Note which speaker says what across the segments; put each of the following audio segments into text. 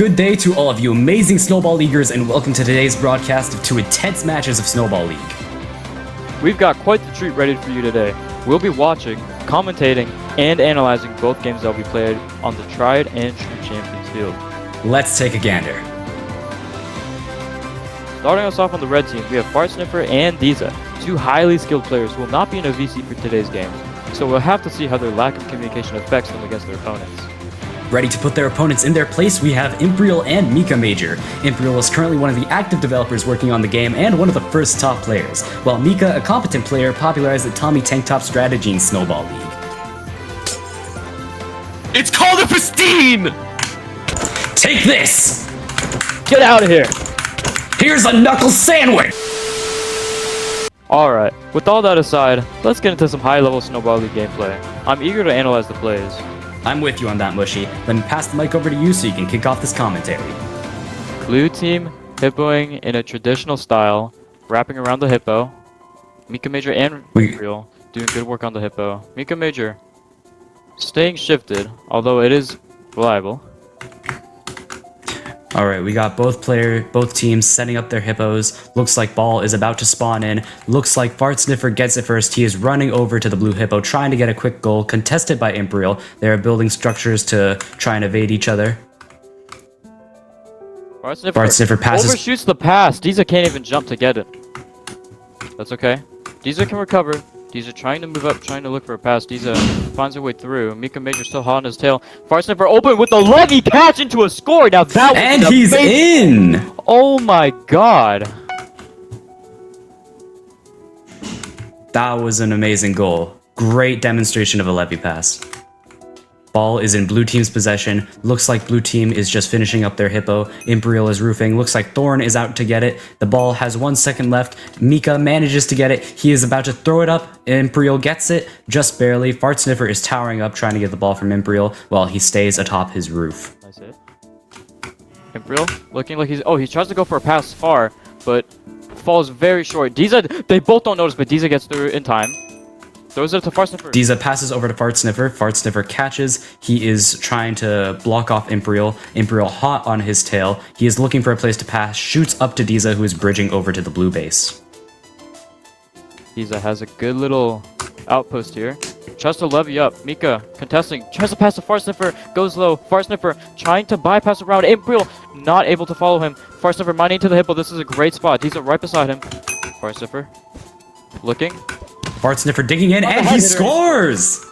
Speaker 1: Good day to all of you amazing Snowball Leaguers, and welcome to today's broadcast of 2 intense matches of Snowball League.
Speaker 2: We've got quite the treat ready for you today. We'll be watching, commentating, and analyzing both games that will be played on the tried and true champions field.
Speaker 1: Let's take a gander.
Speaker 2: Starting us off on the red team, we have Fart Sniffer and Diza, two highly skilled players who will not be in a VC for today's game, so we'll have to see how their lack of communication affects them against their opponents.
Speaker 1: Ready to put their opponents in their place, we have Imperial and Mika Major. Imperial is currently one of the active developers working on the game and one of the first top players, while Mika, a competent player, popularized the Tommy Tank Top strategy in Snowball League.
Speaker 3: It's called a pristine!
Speaker 1: Take this!
Speaker 2: Get out of here!
Speaker 1: Here's a knuckle sandwich!
Speaker 2: Alright, with all that aside, let's get into some high-level Snowball League gameplay. I'm eager to analyze the plays.
Speaker 1: I'm with you on that, Mushy. Let me pass the mic over to you so you can kick off this commentary.
Speaker 2: Blue team hippoing in a traditional style, wrapping around the hippo. Mika Major and Imperial doing good work on the hippo. Mika Major staying shifted, although it is reliable.
Speaker 1: Alright, we got both teams setting up their hippos. Looks like ball is about to spawn in. Looks like Fart Sniffer gets it first. He is running over to the blue hippo, trying to get a quick goal, contested by Imperial. They are building structures to try and evade each other.
Speaker 2: Fart Sniffer
Speaker 1: passes.
Speaker 2: Overshoots the pass. Diza can't even jump to get it. That's okay. Diza can recover. Diza trying to move up, trying to look for a pass. Diza finds her way through. Mika Major still hot on his tail. Fart Sniffer open with the leggy catch into a score. Now that was
Speaker 1: and he's in!
Speaker 2: Oh my god.
Speaker 1: That was an amazing goal. Great demonstration of a levy pass. Ball is in blue team's possession. Looks like blue team is just finishing up their hippo. Imperial is roofing. Looks like Thorn is out to get it. The ball has 1 second left. Mika manages to get it. He is about to throw it up. Imperial gets it, just barely. Fart Sniffer is towering up, trying to get the ball from Imperial while he stays atop his roof.
Speaker 2: Nice hit. Imperial looking like he tries to go for a pass far, but falls very short. Diza, they both don't notice, but Diza gets through in time. Throws it to Fart Sniffer.
Speaker 1: Diza passes over to Fart Sniffer. Fart Sniffer catches. He is trying to block off Imperial. Imperial hot on his tail. He is looking for a place to pass. Shoots up to Diza, who is bridging over to the blue base.
Speaker 2: Diza has a good little outpost here. Tries to levy up. Mika contesting. Tries to pass to Fart Sniffer. Goes low. Fart Sniffer trying to bypass around. Imperial not able to follow him. Fart Sniffer mining to the hippo. This is a great spot. Diza right beside him. Fart Sniffer looking.
Speaker 1: Fart Sniffer digging in, and he scores!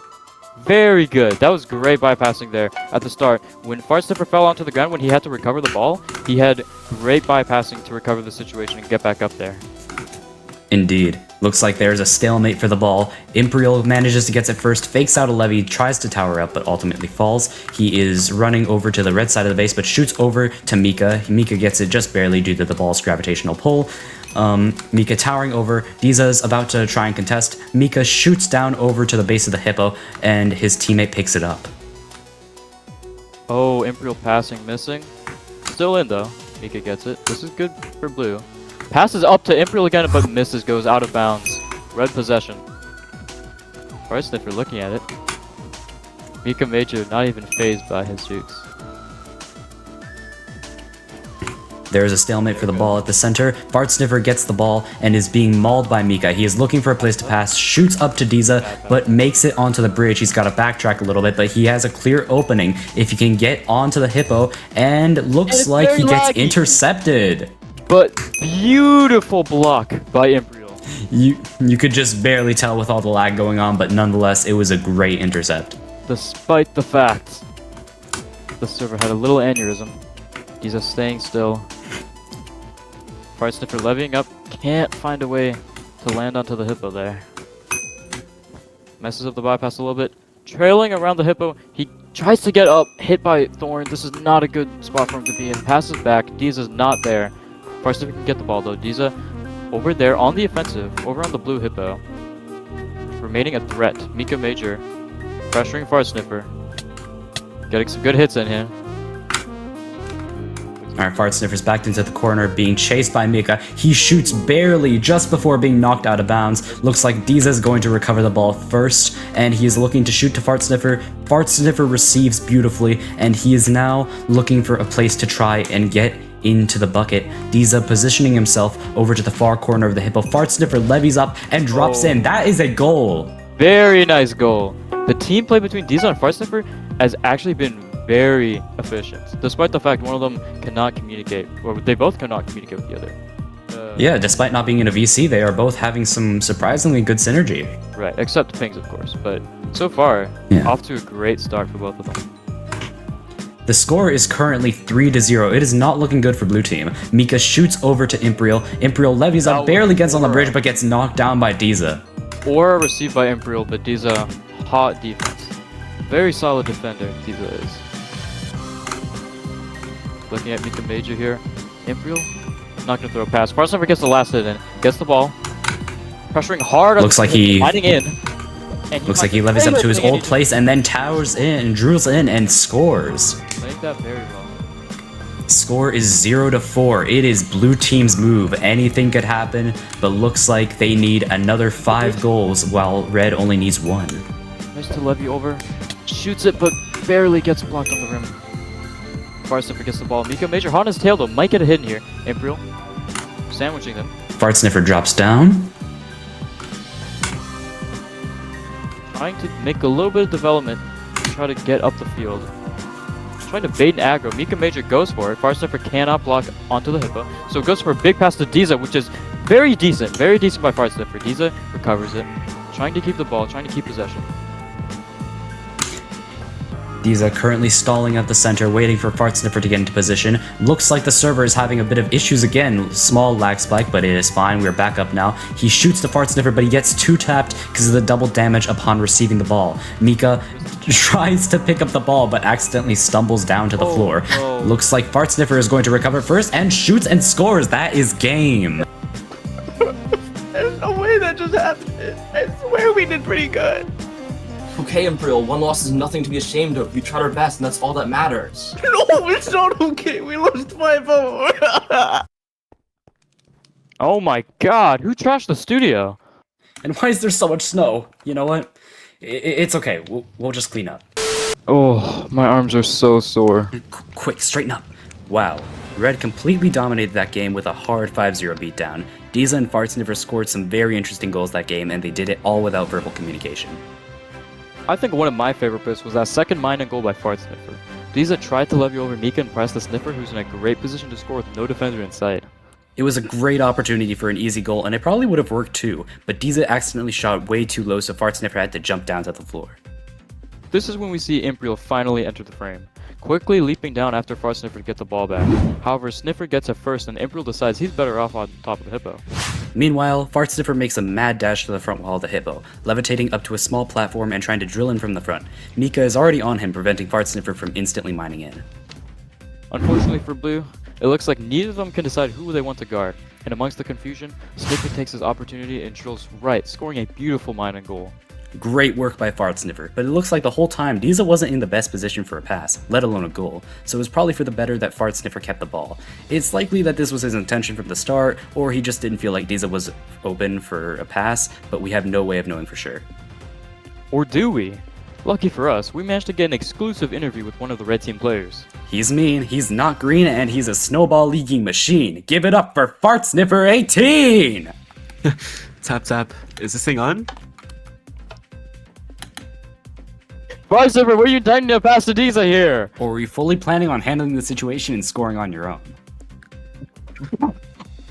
Speaker 2: Very good. That was great bypassing there at the start. When Fart Sniffer fell onto the ground, when he had to recover the ball, he had great bypassing to recover the situation and get back up there.
Speaker 1: Indeed. Looks like there's a stalemate for the ball. Imperial manages to get it first, fakes out a levy, tries to tower up, but ultimately falls. He is running over to the red side of the base, but shoots over to Mika. Mika gets it just barely due to the ball's gravitational pull. Mika towering over. Diza's about to try and contest. Mika shoots down over to the base of the hippo, and his teammate picks it up.
Speaker 2: Oh, Imperial passing missing. Still in though. Mika gets it. This is good for blue. Passes up to Imperial again, but misses, goes out of bounds. Red possession. Fart Sniffer looking at it. Mika Major not even phased by his shoots.
Speaker 1: There is a stalemate for the ball at the center. Fart Sniffer gets the ball and is being mauled by Mika. He is looking for a place to pass, shoots up to Diza, but makes it onto the bridge. He's got to backtrack a little bit, but he has a clear opening if he can get onto the hippo, and looks like he gets intercepted.
Speaker 2: But beautiful block by Imperial.
Speaker 1: You could just barely tell with all the lag going on, but nonetheless, it was a great intercept.
Speaker 2: Despite the fact the server had a little aneurysm, Diza staying still. Fart Sniffer levying up, can't find a way to land onto the hippo there. Messes up the bypass a little bit. Trailing around the hippo, he tries to get up, hit by Thorn. This is not a good spot for him to be in. Passes back, Diza's not there. Fart Sniffer can get the ball though. Diza over there on the offensive, over on the blue hippo. Remaining a threat. Mika Major pressuring Fart Sniffer. Getting some good hits in here.
Speaker 1: Alright, Fart Sniffer's backed into the corner, being chased by Mika. He shoots barely just before being knocked out of bounds. Looks like Diza's going to recover the ball first, and he is looking to shoot to Fart Sniffer. Fart Sniffer receives beautifully, and he is now looking for a place to try and get into the bucket. Diza positioning himself over to the far corner of the hippo. Fart Sniffer levies up and drops in. That is a goal.
Speaker 2: Very nice goal. The team play between Diza and Fart Sniffer has actually been very efficient, despite the fact one of them cannot communicate, or they both cannot communicate with the other.
Speaker 1: Yeah, despite not being in a VC, they are both having some surprisingly good synergy.
Speaker 2: Right, except Pings, of course. But so far, off to a great start for both of them.
Speaker 1: The score is currently 3-0. It is not looking good for blue team. Mika shoots over to Imperial. Imperial levies up, barely gets on the bridge, but gets knocked down by Diza.
Speaker 2: Or received by Imperial, but Diza, hot defense. Very solid defender, Diza is. Looking at Mika Major here. Imperial, not gonna throw a pass. Fart Sniffer gets the last hit in, gets the ball. Pressuring hard.
Speaker 1: Looks like he
Speaker 2: lining in.
Speaker 1: Looks like he levies up to his old place and then towers in and drills in and scores.
Speaker 2: Playing that very well.
Speaker 1: Score is 0-4. It is blue team's move. Anything could happen, but looks like they need another 5 goals while red only needs 1.
Speaker 2: Nice to levy over. Shoots it, but barely gets blocked on the rim. Fart Sniffer gets the ball. Mika Major on his tail though, might get a hit in here. Imperial sandwiching them.
Speaker 1: Fart Sniffer drops down.
Speaker 2: Trying to make a little bit of development to try to get up the field. Trying to bait and aggro. Mika Major goes for it. Fart Sniffer cannot block onto the hippo. So goes for a big pass to Diza, which is very decent. Very decent by Fart Sniffer. Diza recovers it. Trying to keep the ball, trying to keep possession.
Speaker 1: Diza currently stalling at the center, waiting for Fart Sniffer to get into position. Looks like the server is having a bit of issues again. Small lag spike, but it is fine. We're back up now. He shoots the Fart Sniffer, but he gets 2-tapped because of the double damage upon receiving the ball. Mika tries to pick up the ball, but accidentally stumbles down to the floor.
Speaker 2: No.
Speaker 1: Looks like Fart Sniffer is going to recover first and shoots and scores. That is game.
Speaker 3: There's no way that just happened. I swear we did pretty good.
Speaker 4: Okay, Imperial, 1 loss is nothing to be ashamed of. We tried our best, and that's all that matters.
Speaker 3: No, it's not okay. We lost 5-0.
Speaker 2: Oh my god, who trashed the studio?
Speaker 1: And why is there so much snow? You know what? It's okay. We'll just clean up.
Speaker 2: Oh, my arms are so sore.
Speaker 1: Quick, straighten up. Wow. Red completely dominated that game with a hard 5-0 beatdown. Diza and Fart Sniffer scored some very interesting goals that game, and they did it all without verbal communication.
Speaker 2: I think one of my favorite bits was that second mine and goal by Fart Sniffer. Diza tried to levy over Mika and press the Sniffer, who's in a great position to score with no defender in sight.
Speaker 1: It was a great opportunity for an easy goal, and it probably would have worked too, but Diza accidentally shot way too low, so Fart Sniffer had to jump down to the floor.
Speaker 2: This is when we see Imperial finally enter the frame, quickly leaping down after Fart Sniffer to get the ball back. However, Sniffer gets it first, and Imperial decides he's better off on top of the hippo.
Speaker 1: Meanwhile, Fart Sniffer makes a mad dash to the front wall of the hippo, levitating up to a small platform and trying to drill in from the front. Mika is already on him, preventing Fart Sniffer from instantly mining in.
Speaker 2: Unfortunately for Blue, it looks like neither of them can decide who they want to guard, and amongst the confusion, Sniffer takes his opportunity and drills right, scoring a beautiful mine and goal.
Speaker 1: Great work by Fart Sniffer, but it looks like the whole time Diza wasn't in the best position for a pass, let alone a goal, so it was probably for the better that Fart Sniffer kept the ball. It's likely that this was his intention from the start, or he just didn't feel like Diza was open for a pass, but we have no way of knowing for sure.
Speaker 2: Or do we? Lucky for us, we managed to get an exclusive interview with one of the red team players.
Speaker 1: He's mean, he's not green, and he's a snowball leaking machine. Give it up for Fart Sniffer 18!
Speaker 3: Tap tap. Is this thing on?
Speaker 2: Fart Sniffer, what are you intending to pass to Diza here?
Speaker 1: Or were you fully planning on handling the situation and scoring on your own?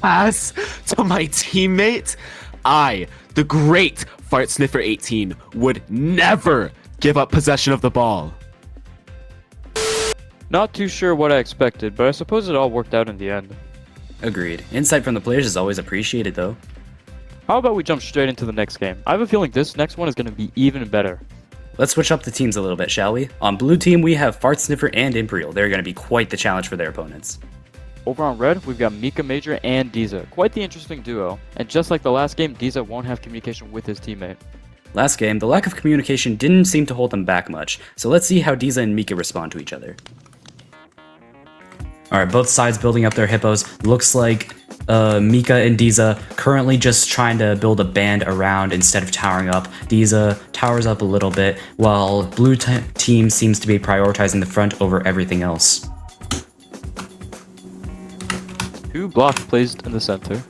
Speaker 3: Pass to my teammate? I, the great Fart Sniffer 18, would never give up possession of the ball.
Speaker 2: Not too sure what I expected, but I suppose it all worked out in the end.
Speaker 1: Agreed. Insight from the players is always appreciated though.
Speaker 2: How about we jump straight into the next game? I have a feeling this next one is going to be even better.
Speaker 1: Let's switch up the teams a little bit, shall we? On blue team, we have Fart Sniffer and Imperial. They're going to be quite the challenge for their opponents.
Speaker 2: Over on red, we've got Mika Major and Diza. Quite the interesting duo. And just like the last game, Diza won't have communication with his teammate.
Speaker 1: Last game, the lack of communication didn't seem to hold them back much, so let's see how Diza and Mika respond to each other. All right, both sides building up their hippos. Looks like Mika and Diza currently just trying to build a band around instead of towering up. Diza towers up a little bit, while blue team seems to be prioritizing the front over everything else.
Speaker 2: 2 blocks placed in the center.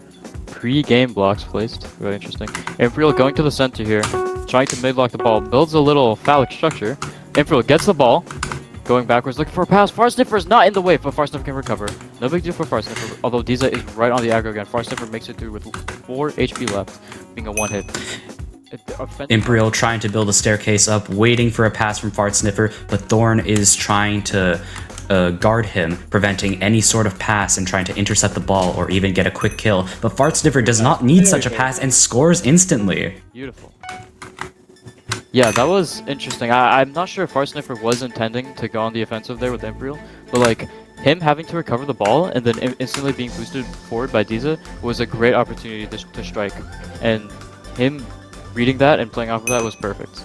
Speaker 2: Pre-game blocks placed. Very interesting. Imperial going to the center here, trying to mid-lock the ball. Builds a little phallic structure. Imperial gets the ball. Going backwards, looking for a pass. Far Sniffer is not in the way, but Far Sniffer can recover. No big deal for Far Sniffer, although Diza is right on the aggro again. Far Sniffer makes it through with 4 HP left, being a 1-hit.
Speaker 1: Imperial trying to build a staircase up, waiting for a pass from Fart Sniffer, but Thorn is trying to guard him, preventing any sort of pass and trying to intercept the ball or even get a quick kill. But Fart Sniffer does not need such a pass and scores instantly.
Speaker 2: Beautiful. Yeah, that was interesting. I'm not sure if Far Sniffer was intending to go on the offensive there with Imperial, but like him having to recover the ball and then instantly being boosted forward by Diza was a great opportunity to strike, and him reading that and playing off of that was perfect.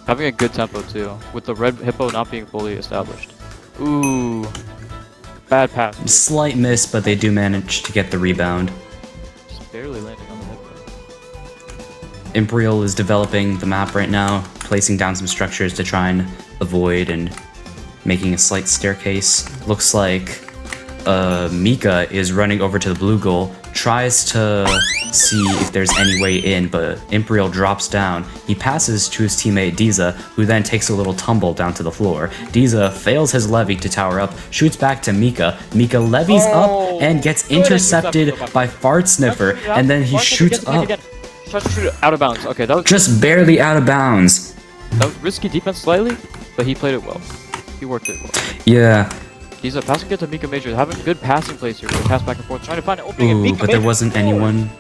Speaker 2: Having a good tempo too, with the red hippo not being fully established. Ooh, bad pass.
Speaker 1: Slight miss, but they do manage to get the rebound.
Speaker 2: Just barely landing on the hippo.
Speaker 1: Imperial is developing the map right now, placing down some structures to try and avoid and making a slight staircase. Looks like Mika is running over to the blue goal, tries to see if there's any way in, but Imperial drops down. He passes to his teammate Diza, who then takes a little tumble down to the floor. Diza fails his levy to tower up, shoots back to Mika. Mika levies up and gets intercepted by Fart Sniffer, and then he shoots up.
Speaker 2: Tries to shoot it out of bounds. Okay, that was
Speaker 1: Just barely out of bounds.
Speaker 2: that was risky defense slightly, but he played it well. He worked it well.
Speaker 1: Yeah.
Speaker 2: He's a passing good to Mika Major, having good passing plays here. Pass back and forth, trying to find an opening. and
Speaker 1: Ooh,
Speaker 2: Mika
Speaker 1: but there
Speaker 2: Major
Speaker 1: wasn't
Speaker 2: scores.
Speaker 1: anyone.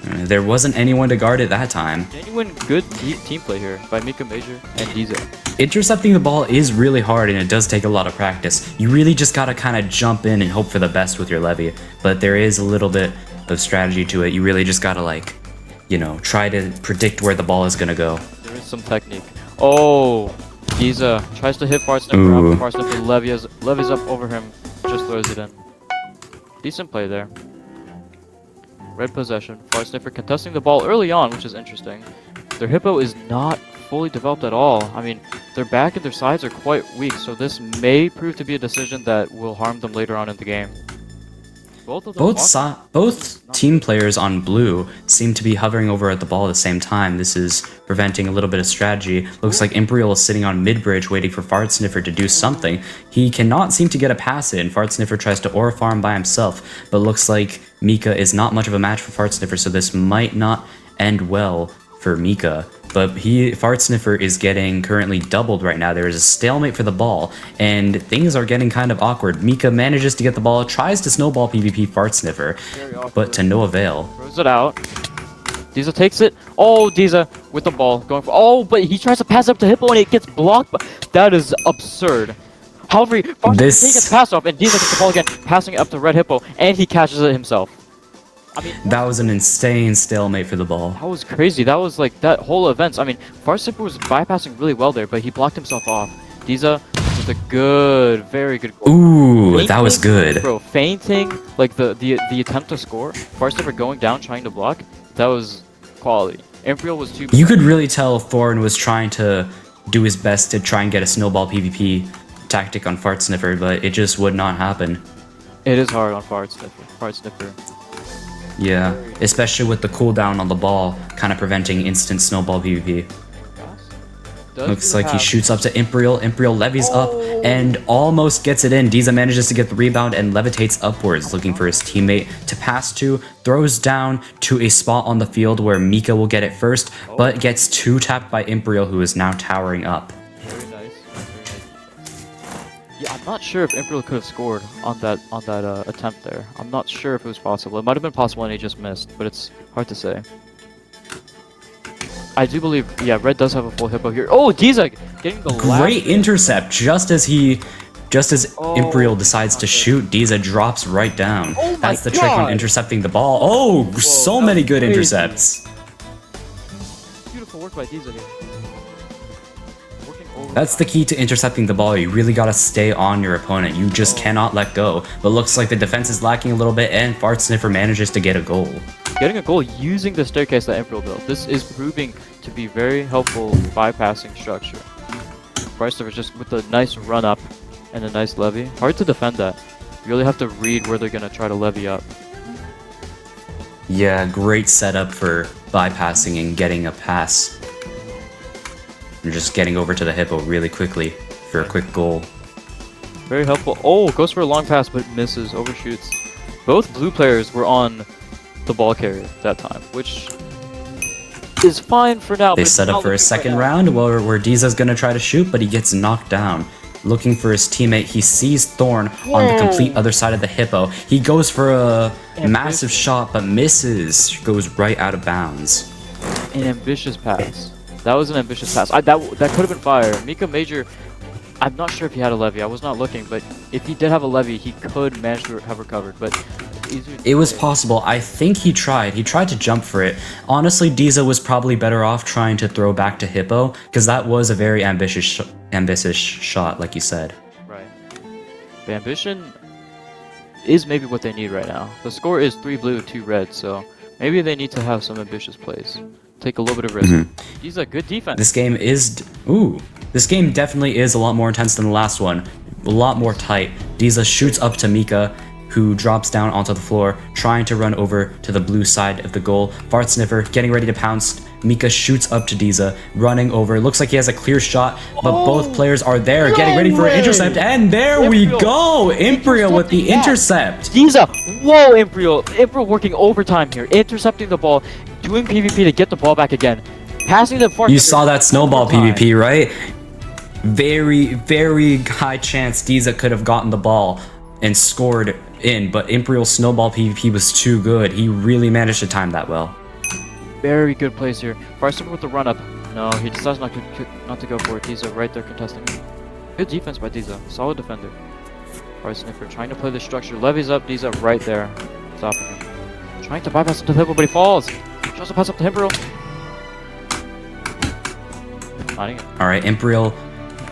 Speaker 1: There wasn't anyone to guard it that time.
Speaker 2: Genuine good team play here by Mika Major and Diza.
Speaker 1: Intercepting the ball is really hard, and it does take a lot of practice. You really just gotta kind of jump in and hope for the best with your levy. But there is a little bit of strategy to it. You really just gotta, like, you know, try to predict where the ball is gonna go.
Speaker 2: There is some technique. Oh, Diza tries to hit Far Sniffer
Speaker 1: Ooh.
Speaker 2: up. Far Sniffer levies up over him, just throws it in. Decent play there. Red possession. Far Sniffer contesting the ball early on, which is interesting. Their hippo is not fully developed at all. I mean, their back and their sides are quite weak, so this may prove to be a decision that will harm them later on in the game.
Speaker 1: Both team players on blue seem to be hovering over at the ball at the same time. This is preventing a little bit of strategy. Looks like Imperial is sitting on mid-bridge waiting for Fart Sniffer to do something. He cannot seem to get a pass in. Fart Sniffer tries to aura farm by himself, but looks like Mika is not much of a match for Fart Sniffer, so this might not end well for Mika. But Fart Sniffer is getting currently doubled right now. There is a stalemate for the ball, and things are getting kind of awkward. Mika manages to get the ball, tries to snowball PvP Fart Sniffer, but to no avail.
Speaker 2: Throws it out. Diza takes it. Oh, Diza with the ball going for. Oh, but he tries to pass up to Hippo and it gets blocked. That is absurd. However, Fart Sniffer gets passed off, and Diza gets the ball again, passing it up to Red Hippo, and he catches it himself. I mean,
Speaker 1: that was an insane stalemate for the ball.
Speaker 2: That was crazy. That was like that whole event. I mean, Fart Sniffer was bypassing really well there, but he blocked himself off. Diza with a good, very good goal.
Speaker 1: Ooh,
Speaker 2: Fainting,
Speaker 1: that was good.
Speaker 2: Bro, fainting, like the attempt to score. Fart Sniffer going down, trying to block. That was quality. Imperial was too.
Speaker 1: You could really tell Thorn was trying to do his best to try and get a snowball PvP tactic on Fart Sniffer, but it just would not happen.
Speaker 2: It is hard on Fart Sniffer. Fart Sniffer.
Speaker 1: Yeah, especially with the cooldown on the ball, kind of preventing instant snowball PvP. Looks like he shoots up to Imperial. Imperial levies up and almost gets it in. Diza manages to get the rebound and levitates upwards, looking for his teammate to pass to. Throws down to a spot on the field where Mika will get it first, but gets two-tapped by Imperial, who is now towering up.
Speaker 2: Very nice. Yeah, I'm not sure if Imperial could have scored on that attempt there. I'm not sure if it was possible. It might have been possible and he just missed, but it's hard to say. I do believe, yeah, Red does have a full Hippo here. Oh, Diza getting the
Speaker 1: great intercept. Just as Imperial decides to shoot, Diza drops right down. That's the trick when intercepting the ball. Oh, whoa, so many good intercepts.
Speaker 2: Beautiful work by Diza here. Working
Speaker 1: That's the key to intercepting the ball. You really gotta stay on your opponent. You just cannot let go. But looks like the defense is lacking a little bit, and Fart Sniffer manages to get a goal.
Speaker 2: Getting a goal using the staircase that Imperial built. This is proving to be very helpful bypassing structure. Fart Sniffer just with a nice run up and a nice levy. Hard to defend that. You really have to read where they're gonna try to levy up.
Speaker 1: Yeah, great setup for bypassing and getting a pass. And just getting over to the hippo really quickly for a quick goal.
Speaker 2: Very helpful. Oh, goes for a long pass but misses, overshoots. Both blue players were on the ball carrier that time, which is fine for now.
Speaker 1: They
Speaker 2: but it's
Speaker 1: set
Speaker 2: not
Speaker 1: up for a
Speaker 2: looking
Speaker 1: second
Speaker 2: right now.
Speaker 1: round where Diza's gonna try to shoot, but he gets knocked down. Looking for his teammate, he sees Thorn on the complete other side of the hippo. He goes for a massive shot, but misses. Goes right out of bounds.
Speaker 2: An ambitious pass. That was an ambitious pass. That could have been fire. Mika Major, I'm not sure if he had a levy. I was not looking, but if he did have a levy, he could manage to have recovered. But
Speaker 1: It was possible. I think he tried. He tried to jump for it. Honestly, Diza was probably better off trying to throw back to Hippo, because that was a very ambitious shot, like you said.
Speaker 2: Right. The ambition is maybe what they need right now. The score is 3 blue, 2 red, so maybe they need to have some ambitious plays. Take a little bit of risk. He's a good defense.
Speaker 1: This game is... This game definitely is a lot more intense than the last one. A lot more tight. Diza shoots up to Mika, who drops down onto the floor, trying to run over to the blue side of the goal. Fart Sniffer getting ready to pounce. Mika shoots up to Diza, running over. Looks like he has a clear shot, but both players are there, getting ready for an intercept, and there we go! Imperial with the intercept!
Speaker 2: Diza! Whoa, Imperial! Imperial working overtime here, intercepting the ball, doing PvP to get the ball back again. Passing the Fart
Speaker 1: You
Speaker 2: Sniffer
Speaker 1: saw that snowball
Speaker 2: overtime.
Speaker 1: PvP, right? Very, very high chance Diza could have gotten the ball and scored in, but Imperial's snowball PvP was too good. He really managed to time that well.
Speaker 2: Very good plays here. Fart Sniffer with the run up. No, he decides not to go for it. Diza right there contesting him. Good defense by Diza. Solid defender. Fart Sniffer trying to play the structure. Levies up. Diza right there. Stopping him. Trying to bypass into the hippo, but he falls. Tries to pass up to Imperial. Finding it.
Speaker 1: Alright, Imperial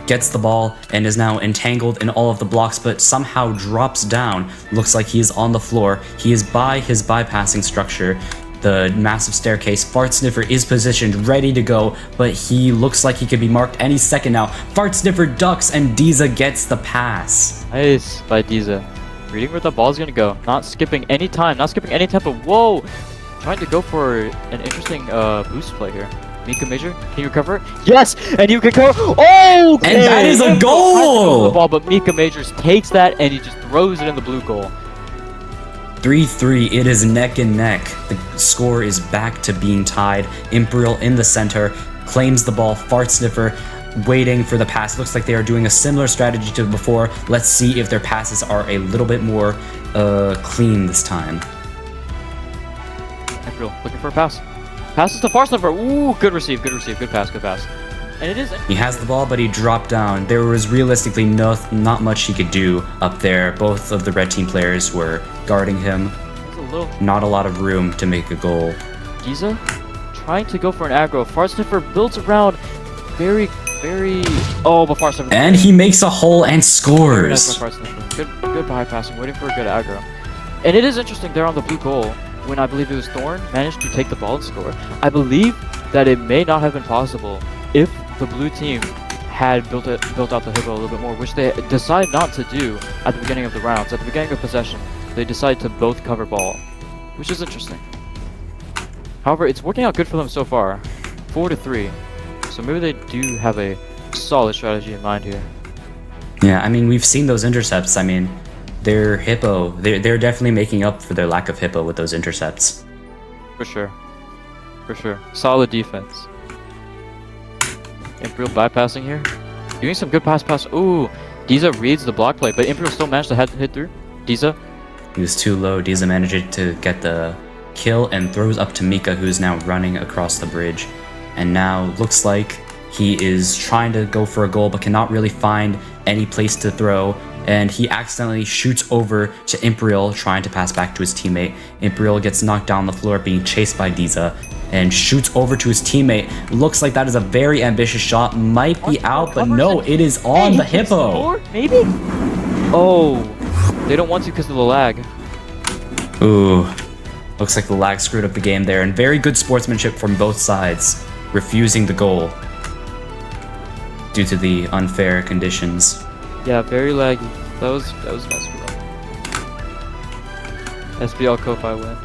Speaker 1: gets the ball and is now entangled in all of the blocks, but somehow drops down. Looks like he is on the floor. He is by his bypassing structure, the massive staircase. Fart Sniffer is positioned, ready to go, but he looks like he could be marked any second now. Fart Sniffer ducks, and Diza gets the pass.
Speaker 2: Nice by Diza. Reading where the ball's gonna go. Not skipping any time. Not skipping any tempo. Whoa! Trying to go for an interesting boost play here. Mika Major, can you recover it? Yes! And you can cover. Oh!
Speaker 1: And that is a goal!
Speaker 2: The ball, but Mika Majors takes that and he just throws it in the blue goal.
Speaker 1: 3-3, it is neck and neck. The score is back to being tied. Imperial in the center, claims the ball. Fart Sniffer waiting for the pass. Looks like they are doing a similar strategy to before. Let's see if their passes are a little bit more clean this time.
Speaker 2: Imperial looking for a pass. Passes to Fart Sniffer. Ooh, good receive, good pass, good pass. And it is...
Speaker 1: He has the ball, but he dropped down. There was realistically not much he could do up there. Both of the red team players were guarding him. Not a lot of room to make a goal.
Speaker 2: Diza trying to go for an aggro. Fart Sniffer builds around very... Oh, but Fart Sniffer...
Speaker 1: And he makes a hole and scores.
Speaker 2: Nice by Fart Sniffer. Good bypassing, waiting for a good aggro. And it is interesting there on the blue goal, when I believe it was Thorn managed to take the ball and score. I believe that it may not have been possible if the blue team had built out the hippo a little bit more, which they decided not to do at the beginning of the rounds. At the beginning of possession, they decided to both cover ball, which is interesting. However, it's working out good for them so far, 4-3. So maybe they do have a solid strategy in mind here.
Speaker 1: Yeah, I mean, we've seen those intercepts. I mean, their hippo, they're definitely making up for their lack of hippo with those intercepts.
Speaker 2: For sure. Solid defense. Imperial bypassing here. Doing some good pass. Ooh, Diza reads the block play, but Imperial still managed to hit through. Diza.
Speaker 1: He was too low. Diza managed to get the kill and throws up to Mika, who's now running across the bridge. And now looks like he is trying to go for a goal, but cannot really find any place to throw. And he accidentally shoots over to Imperial, trying to pass back to his teammate. Imperial gets knocked down the floor, being chased by Diza. and shoots over to his teammate. Looks like that is a very ambitious shot. Might be out, but no, it is on the hippo.
Speaker 2: Maybe? Oh, they don't want to because of the lag.
Speaker 1: Ooh, looks like the lag screwed up the game there, and very good sportsmanship from both sides, refusing the goal due to the unfair conditions.
Speaker 2: Yeah, very laggy. That was SBL. SBL Ko-Fi win.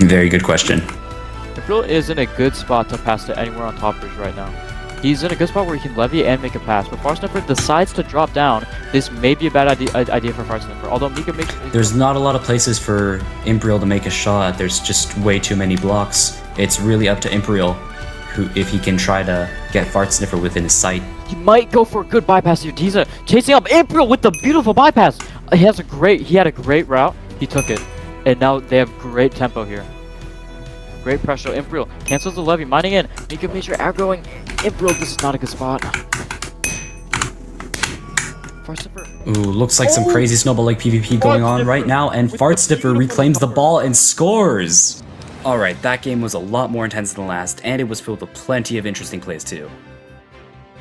Speaker 1: Very good question.
Speaker 2: April is in a good spot to pass to anywhere on top bridge right now. He's in a good spot where he can levy and make a pass, but Farsniffer decides to drop down. This may be a bad idea for Farsniffer, although Mika makes...
Speaker 1: There's not a lot of places for Imperial to make a shot. There's just way too many blocks. It's really up to Imperial, who, if he can try to get Farsniffer within his sight.
Speaker 2: He might go for a good bypass here. Diza chasing up Imperial with the beautiful bypass. He had a great route. He took it, and now they have great tempo here. Great pressure. Imperial cancels the levy, mining in. Mika Major aggroing. Imperial, this is not a good spot.
Speaker 1: Ooh, looks like some crazy Snowball like PvP going on right now, and Fartsniffer reclaims the ball and scores! Alright, that game was a lot more intense than the last, and it was filled with plenty of interesting plays too.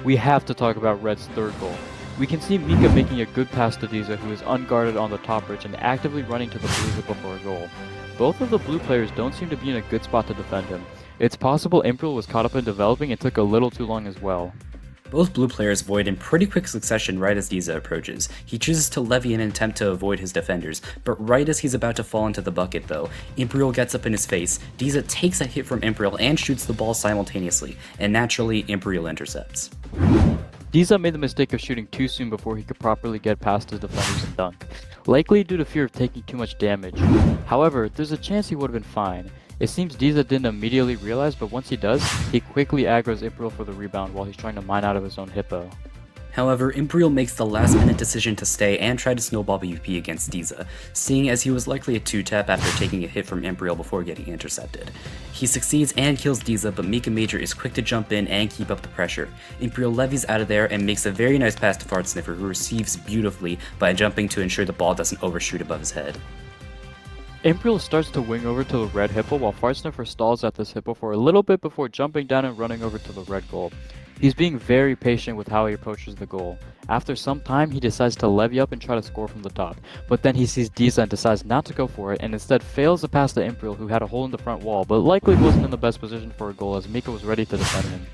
Speaker 2: We have to talk about Red's third goal. We can see Mika making a good pass to Diza, who is unguarded on the top bridge and actively running to the blue hippo for a goal. Both of the blue players don't seem to be in a good spot to defend him. It's possible Imperial was caught up in developing and took a little too long as well.
Speaker 1: Both blue players void in pretty quick succession right as Diza approaches. He chooses to levy in an attempt to avoid his defenders, but right as he's about to fall into the bucket though, Imperial gets up in his face, Diza takes a hit from Imperial and shoots the ball simultaneously, and naturally Imperial intercepts.
Speaker 2: Diza made the mistake of shooting too soon before he could properly get past his defenders and dunk, likely due to fear of taking too much damage. However, there's a chance he would have been fine. It seems Diza didn't immediately realize, but once he does, he quickly aggroes Imperial for the rebound while he's trying to mine out of his own hippo.
Speaker 1: However, Imperial makes the last minute decision to stay and try to snowball PvP against Diza, seeing as he was likely a 2-tap after taking a hit from Imperial before getting intercepted. He succeeds and kills Diza, but Mika Major is quick to jump in and keep up the pressure. Imperial levies out of there and makes a very nice pass to Fartsniffer, who receives beautifully by jumping to ensure the ball doesn't overshoot above his head.
Speaker 2: Imperial starts to wing over to the red hippo while Fartsniffer stalls at this hippo for a little bit before jumping down and running over to the red goal. He's being very patient with how he approaches the goal. After some time, he decides to levy up and try to score from the top, but then he sees Diza and decides not to go for it and instead fails to pass to Imperial, who had a hole in the front wall, but likely wasn't in the best position for a goal as Mika was ready to defend him.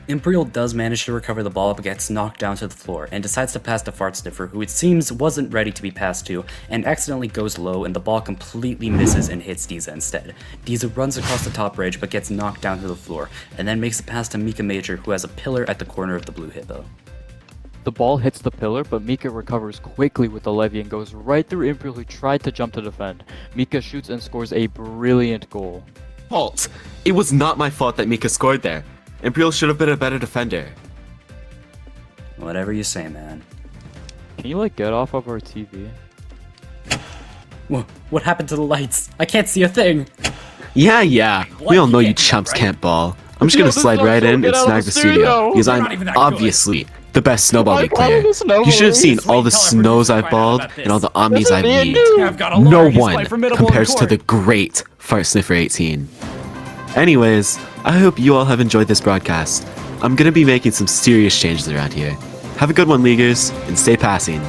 Speaker 1: Imperial does manage to recover the ball but gets knocked down to the floor and decides to pass to Fartsniffer, who it seems wasn't ready to be passed to, and accidentally goes low and the ball completely misses and hits Diza instead. Diza runs across the top bridge but gets knocked down to the floor, and then makes a pass to Mika Major, who has a pillar at the corner of the blue hippo.
Speaker 2: The ball hits the pillar, but Mika recovers quickly with the levy and goes right through Imperial, who tried to jump to defend. Mika shoots and scores a brilliant goal.
Speaker 3: Halt! It was not my fault that Mika scored there. Imperial should have been a better defender.
Speaker 1: Whatever you say, man.
Speaker 2: Can you get off of our TV?
Speaker 1: What happened to the lights? I can't see a thing!
Speaker 3: Yeah. We all know you chumps can't ball. I'm just gonna slide right in and snag the studio, because I'm obviously the best snowballing player. You should have seen all the snows I've balled and all the omnis I've memed. No one compares to the great Fartsniffer 18. Anyways, I hope you all have enjoyed this broadcast. I'm gonna be making some serious changes around here. Have a good one, Leaguers, and stay passing.